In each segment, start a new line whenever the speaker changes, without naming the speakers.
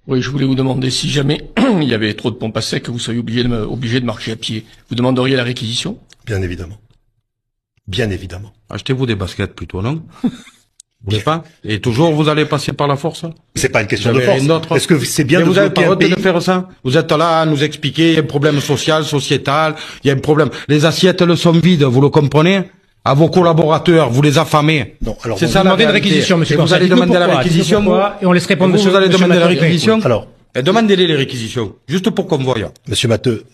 Oui, je voulais vous demander si jamais il y avait trop de pompes à sec, vous seriez obligé de marcher à pied. Vous demanderiez la réquisition?
Bien évidemment. Bien évidemment.
Achetez-vous des baskets plutôt, non? Vous voulez pas? Et toujours vous allez passer par la force?
C'est pas une question de force. Est-ce que c'est bien
mais
de
vous avez
bloquer
pas
un pays?
de faire ça? Vous êtes là à nous expliquer, il y a un problème social, sociétal, il y a un problème. Les assiettes, elles sont vides, vous le comprenez? À vos collaborateurs, vous les affamez.
Non, alors
c'est
bon,
ça,
Vous demandez une réquisition, monsieur
Vous allez demander la réquisition,
et on laisse répondre
vous allez demander la réquisition.
Alors,
demandez-les les réquisitions, juste pour qu'on voie.
Monsieur Matteux,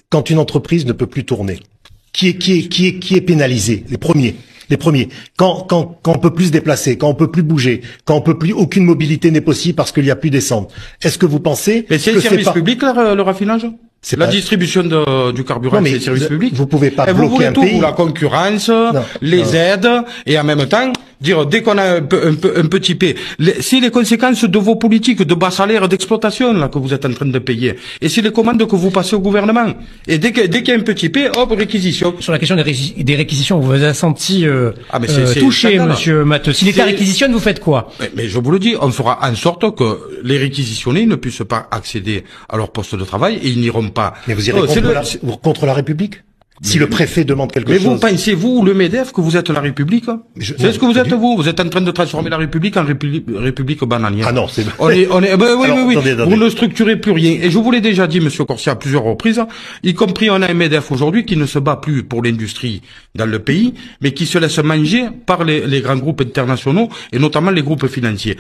quand une entreprise ne peut plus tourner, qui est pénalisé? Les premiers. Quand on peut plus se déplacer, quand on peut plus bouger, quand on peut plus, aucune mobilité n'est possible parce qu'il y a plus d'essence. Est-ce que vous pensez
mais c'est
que
un service
pas...
public, le raffinage?
C'est
la
pas...
distribution du carburant, c'est un service public.
Vous pouvez pas
et
bloquer
vous voulez
un
tout,
pays.
La concurrence, les aides, et en même temps, dire, dès qu'on a un petit P, si les conséquences de vos politiques de bas salaire d'exploitation, là, que vous êtes en train de payer, et si les commandes que vous passez au gouvernement, et dès qu'il y a un petit P, hop, réquisition.
Sur la question des réquisitions, vous vous avez senti
c'est
touché, monsieur Matteux. Si l'État réquisitionne, vous faites quoi?
Mais je vous le dis, on fera en sorte que les réquisitionnés ne puissent pas accéder à leur poste de travail et ils n'iront pas.
Mais vous irez contre la République? Si le préfet demande quelque chose.
Mais vous pensez, vous, le MEDEF, que vous êtes la République? C'est ce que vous êtes, vous? Vous êtes en train de transformer la République en République bananière.
Ah non, c'est...
oui.
Attendez.
Vous ne structurez plus rien. Et je vous l'ai déjà dit, monsieur Corsia, à plusieurs reprises, y compris on a un MEDEF aujourd'hui qui ne se bat plus pour l'industrie dans le pays, mais qui se laisse manger par les grands groupes internationaux et notamment les groupes financiers.